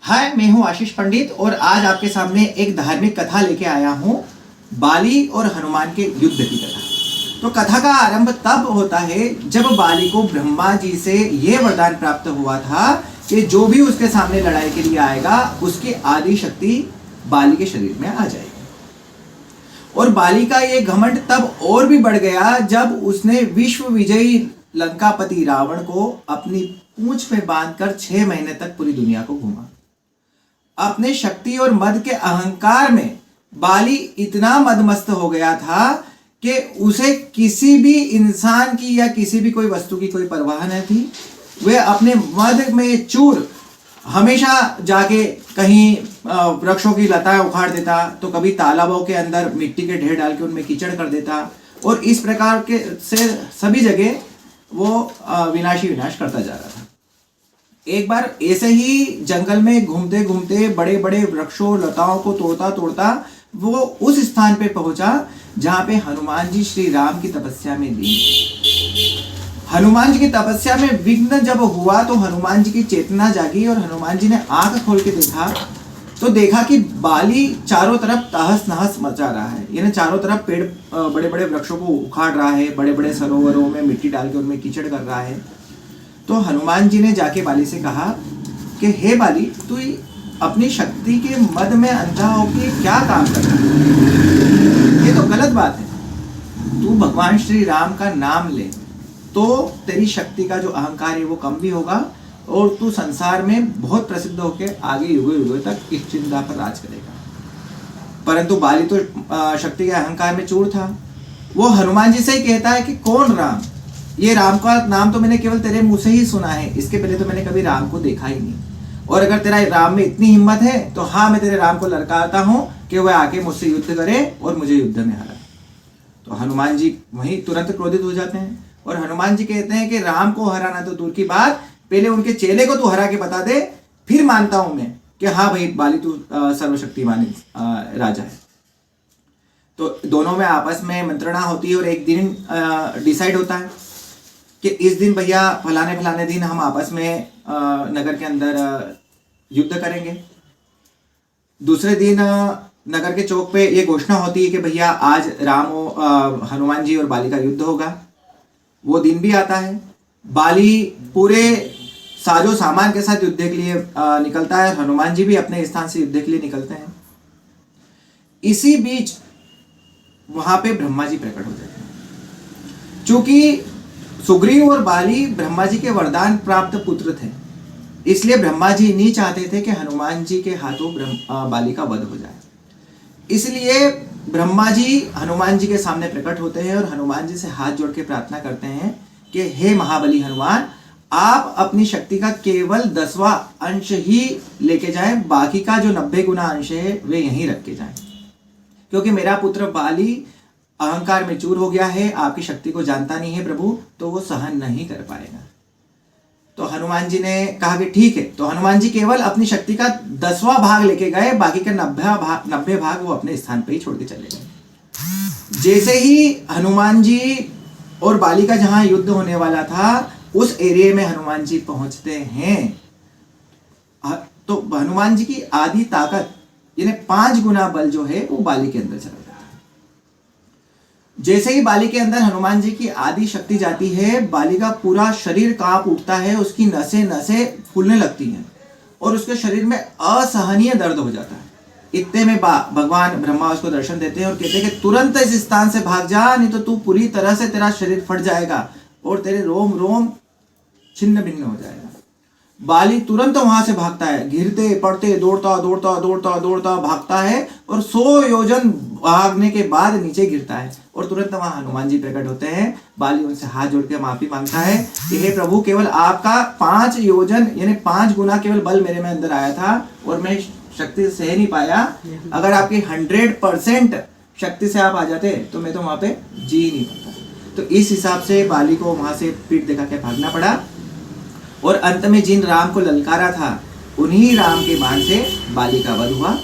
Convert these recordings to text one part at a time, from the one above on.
हाय, मैं हूँ आशीष पंडित और आज आपके सामने एक धार्मिक कथा लेके आया हूँ, बाली और हनुमान के युद्ध की कथा। तो कथा का आरंभ तब होता है जब बाली को ब्रह्मा जी से यह वरदान प्राप्त हुआ था कि जो भी उसके सामने लड़ाई के लिए आएगा उसकी आदि शक्ति बाली के शरीर में आ जाएगी। और बाली का ये घमंड तब और भी बढ़ गया जब उसने विश्व विजयी लंकापति रावण को अपनी पूंछ में बांधकर 6 महीने तक पूरी दुनिया को घुमा। अपने शक्ति और मद के अहंकार में बाली इतना मदमस्त हो गया था कि उसे किसी भी इंसान की या किसी भी कोई वस्तु की कोई परवाह न थी। वह अपने मद में चूर हमेशा जाके कहीं वृक्षों की लताएं उखाड़ देता, तो कभी तालाबों के अंदर मिट्टी के ढेर डाल के उनमें कीचड़ कर देता, और इस प्रकार के से सभी जगह वो विनाश करता जा रहा था। एक बार ऐसे ही जंगल में घूमते घूमते बड़े बड़े वृक्षों लताओं को तोड़ता तोड़ता वो उस स्थान पे पहुंचा जहां पे हनुमान जी श्री राम की तपस्या में लीन। हनुमान जी की तपस्या में विघ्न जब हुआ तो हनुमान जी की चेतना जागी और हनुमान जी ने आंख खोल के देखा तो देखा कि बाली चारों तरफ तहस नहस मचा रहा है। यानी चारों तरफ पेड़ बड़े बड़े वृक्षों को उखाड़ रहा है, बड़े बड़े सरोवरों में मिट्टी डाल के उनमें कीचड़ कर रहा है। तो हनुमान जी ने जाके बाली से कहा कि हे बाली, तू अपनी शक्ति के मद में अंधा होके क्या काम कर रहा है? ये तो गलत बात है। तू भगवान श्री राम का नाम ले तो तेरी शक्ति का जो अहंकार है वो कम भी होगा और तू संसार में बहुत प्रसिद्ध होके आगे युगों युगों तक इस चिंता पर राज करेगा। परंतु बाली तो शक्ति के अहंकार में चूर था। वो हनुमान जी से ही कहता है कि कौन राम? ये राम का नाम तो मैंने केवल तेरे मुंह से ही सुना है, इसके पहले तो मैंने कभी राम को देखा ही नहीं। और अगर तेरा राम में इतनी हिम्मत है तो हाँ, मैं तेरे राम को लड़काता हूँ कि वह आके मुझसे युद्ध करे और मुझे युद्ध में हराए। तो हनुमान जी वहीं तुरंत क्रोधित हो जाते हैं और हनुमान जी कहते हैं कि राम को हराना तो दूर की बात, पहले उनके चेले को तू हरा के बता दे, फिर मानता हूं मैं कि हाँ भाई बाली तू सर्वशक्तिमान राजा है। तो दोनों में आपस में मंत्रणा होती है और एक दिन डिसाइड होता है कि इस दिन भैया फलाने फलाने दिन हम आपस में नगर के अंदर युद्ध करेंगे। दूसरे दिन नगर के चौक पे ये घोषणा होती है कि भैया आज हनुमान जी और बाली का युद्ध होगा। वो दिन भी आता है। बाली पूरे साजो सामान के साथ युद्ध के लिए निकलता है, हनुमान जी भी अपने स्थान से युद्ध के लिए निकलते हैं। इसी बीच वहां पे ब्रह्मा जी प्रकट हो जाते हैं। चूंकि सुग्रीव और बाली ब्रह्मा जी के वरदान प्राप्त पुत्र थे, इसलिए ब्रह्मा जी नहीं चाहते थे कि हनुमान जी के हाथों बाली का वध हो जाए। इसलिए ब्रह्मा जी हनुमान जी के सामने प्रकट होते हैं और हनुमान जी से हाथ जोड़ के प्रार्थना करते हैं कि हे महाबली हनुमान, आप अपनी शक्ति का केवल 10वां अंश ही लेके जाएं, बाकी का जो 90 गुना अंश है वे यहीं रख के जाएं, क्योंकि मेरा पुत्र बाली अहंकार में चूर हो गया है, आपकी शक्ति को जानता नहीं है प्रभु, तो वो सहन नहीं कर पाएगा। तो हनुमान जी ने कहा कि ठीक है। तो हनुमान जी केवल अपनी शक्ति का 10वां भाग लेके गए, बाकी का 90 भाग वो अपने स्थान पे ही छोड़ के चले गए। जैसे ही हनुमान जी और बाली का जहां युद्ध होने वाला था उस एरिया में हनुमान जी पहुंचते हैं तो हनुमान जी की आधी ताकत यानी 5 गुना बल जो है वो बाली के अंदर चला जाता है। जैसे ही बाली के अंदर हनुमान जी की आधी शक्ति जाती है, बाली का पूरा शरीर कांप उठता है, उसकी नसें नसें फूलने लगती हैं और उसके शरीर में असहनीय दर्द हो जाता है। इतने में भगवान ब्रह्मा उसको दर्शन देते हैं और कहते हैं कि तुरंत इस स्थान से भाग जा, नहीं तो तू पूरी तरह से तेरा शरीर फट जाएगा और तेरे रोम रोम छिन्न भिन्न हो जाएगा। बाली तुरंत वहां से भागता है, गिरते पड़ते दौड़ता दौड़ता दौड़ता दौड़ता भागता है और 100 योजन भागने के बाद नीचे गिरता है और तुरंत वहां हनुमान जी प्रकट होते हैं। बाली उनसे हाथ जोड़ के माफी मांगता है कि हे प्रभु, केवल आपका 5 योजन यानी 5 गुना केवल बल मेरे में अंदर आया था और मैं शक्ति से सह नहीं पाया। अगर आपकी 100% शक्ति से आप आ जाते तो मैं तो वहां पे जी ही नहीं पाता। तो इस हिसाब से बाली को वहां से पीठ दिखा के भागना पड़ा और अंत में जिन राम को ललकारा था उन्हीं राम के बाण से बाली का वध हुआ।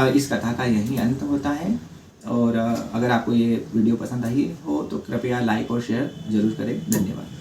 इस कथा का यही अंत होता है। और अगर आपको ये वीडियो पसंद आई हो तो कृपया लाइक और शेयर जरूर करें। धन्यवाद।